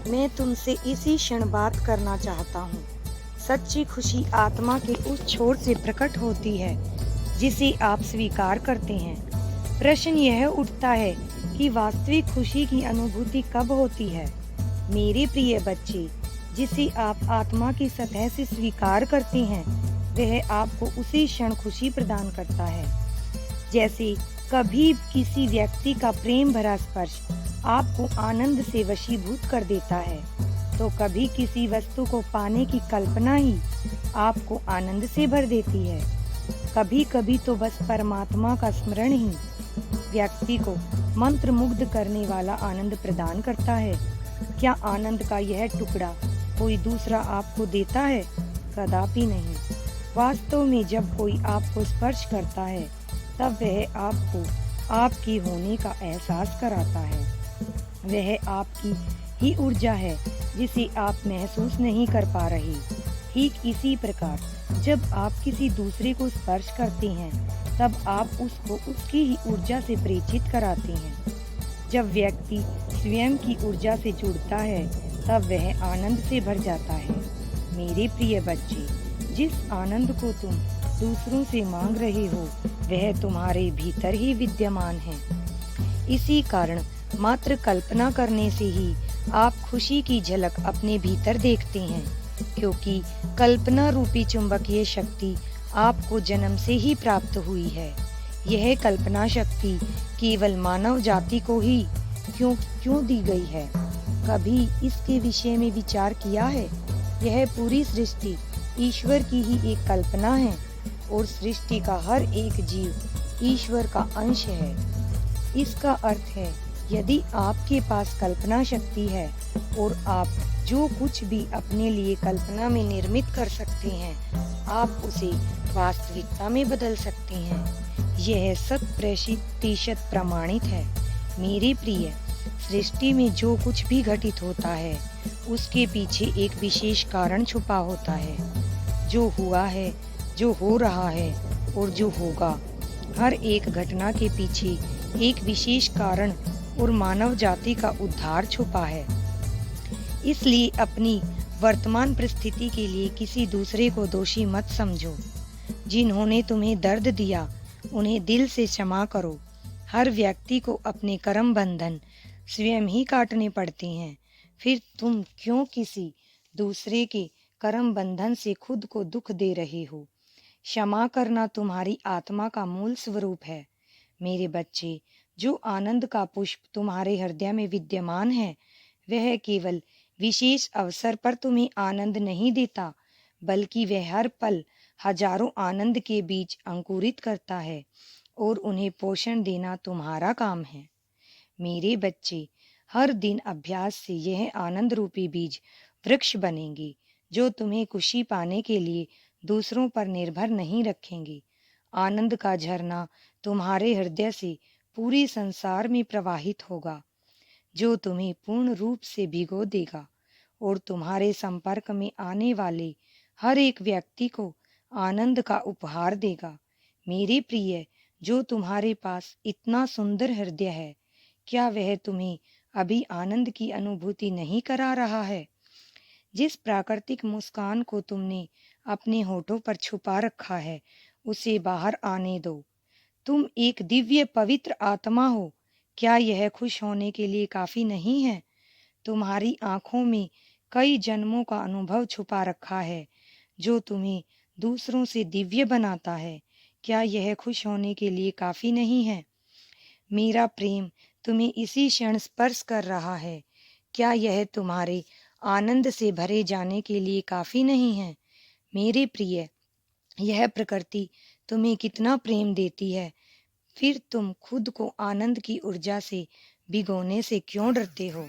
मैं तुमसे इसी क्षण बात करना चाहता हूँ। सच्ची खुशी आत्मा के उस छोर से प्रकट होती है जिसे आप स्वीकार करते हैं। प्रश्न यह उठता है कि वास्तविक खुशी की अनुभूति कब होती है? मेरे प्रिय बच्चे, जिसे आप आत्मा की सतह से स्वीकार करते हैं, वह आपको उसी क्षण खुशी प्रदान करता है। जैसे कभी किसी व्यक्ति का प्रेम भरा स्पर्श आपको आनंद से वशीभूत कर देता है, तो कभी किसी वस्तु को पाने की कल्पना ही आपको आनंद से भर देती है। कभी कभी तो बस परमात्मा का स्मरण ही व्यक्ति को मंत्रमुग्ध करने वाला आनंद प्रदान करता है। क्या आनंद का यह टुकड़ा कोई दूसरा आपको देता है? कदापि नहीं। वास्तव में जब कोई आपको स्पर्श करता है, तब वह आपको आपके होने का एहसास कराता है। वह आपकी ही ऊर्जा है जिसे आप महसूस नहीं कर पा रहे। ठीक इसी प्रकार जब आप किसी दूसरे को स्पर्श करते हैं, तब आप उसको उसकी ही ऊर्जा से परिचित कराते हैं। जब व्यक्ति स्वयं की ऊर्जा से जुड़ता है, तब वह आनंद से भर जाता है। मेरे प्रिय बच्चे, जिस आनंद को तुम दूसरों से मांग रहे हो, वह तुम्हारे भीतर ही विद्यमान है। इसी कारण मात्र कल्पना करने से ही आप खुशी की झलक अपने भीतर देखते हैं, क्योंकि कल्पना रूपी चुंबकीय शक्ति आपको जन्म से ही प्राप्त हुई है। यह कल्पना शक्ति केवल मानव जाति को ही क्यों दी गई है? कभी इसके विषय में विचार किया है? यह पूरी सृष्टि ईश्वर की ही एक कल्पना है और सृष्टि का हर एक जीव ईश्वर का अंश है। इसका अर्थ है, यदि आपके पास कल्पना शक्ति है और आप जो कुछ भी अपने लिए कल्पना में निर्मित कर सकते हैं, आप उसे वास्तविकता में बदल सकते हैं। यह 100% प्रमाणित है। मेरे प्रिय, सृष्टि में जो कुछ भी घटित होता है, उसके पीछे एक विशेष कारण छुपा होता है। जो हुआ है, जो हो रहा है और जो होगा, हर एक घटना के पीछे एक विशेष कारण और मानव जाति का उद्धार छुपा है। इसलिए अपनी वर्तमान परिस्थिति के लिए किसी दूसरे को दोषी मत समझो। जिन्होंने तुम्हें दर्द दिया, उन्हें दिल से क्षमा करो। हर व्यक्ति को अपने कर्म बंधन स्वयं ही काटने पड़ते हैं। फिर तुम क्यों किसी दूसरे के कर्म बंधन से खुद को दुख दे रहे हो? क्षमा करना तुम्हारी आत्मा का मूल स्वरूप है। मेरे बच्चे, जो आनंद का पुष्प तुम्हारे हृदय में विद्यमान है, वह केवल विशेष अवसर पर तुम्हें आनंद नहीं देता, बल्कि वह हर पल हजारों आनंद के बीज अंकुरित करता है और उन्हें पोषण देना तुम्हारा काम है। मेरे बच्चे, हर दिन अभ्यास से यह आनंद रूपी बीज वृक्ष बनेंगे, जो तुम्हें खुशी पाने के लिए दूसरों पर निर्भर नहीं रखेंगे। आनंद का झरना तुम्हारे हृदय से पूरी संसार में प्रवाहित होगा, जो तुम्हें पूर्ण रूप से भिगो देगा और तुम्हारे संपर्क में आने वाले हर एक व्यक्ति को आनंद का उपहार देगा। मेरे प्रिय, जो तुम्हारे पास इतना सुंदर हृदय है, क्या वह तुम्हें अभी आनंद की अनुभूति नहीं करा रहा है? जिस प्राकृतिक मुस्कान को तुमने अपने होठों पर छुपा रखा है, उसे बाहर आने दो। तुम एक दिव्य पवित्र आत्मा हो। क्या यह खुश होने के लिए काफी नहीं है? तुम्हारी आंखों में कई जन्मों का अनुभव छुपा रखा है, जो तुम्हें दूसरों से दिव्य बनाता है। क्या यह खुश होने के लिए काफी नहीं है? मेरा प्रेम तुम्हें इसी क्षण स्पर्श कर रहा है। क्या यह तुम्हारे आनंद से भरे जाने के लिए काफी नहीं है? मेरे प्रिय, यह प्रकृति तुम्हें कितना प्रेम देती है, फिर तुम खुद को आनंद की ऊर्जा से भिगोने से क्यों डरते हो?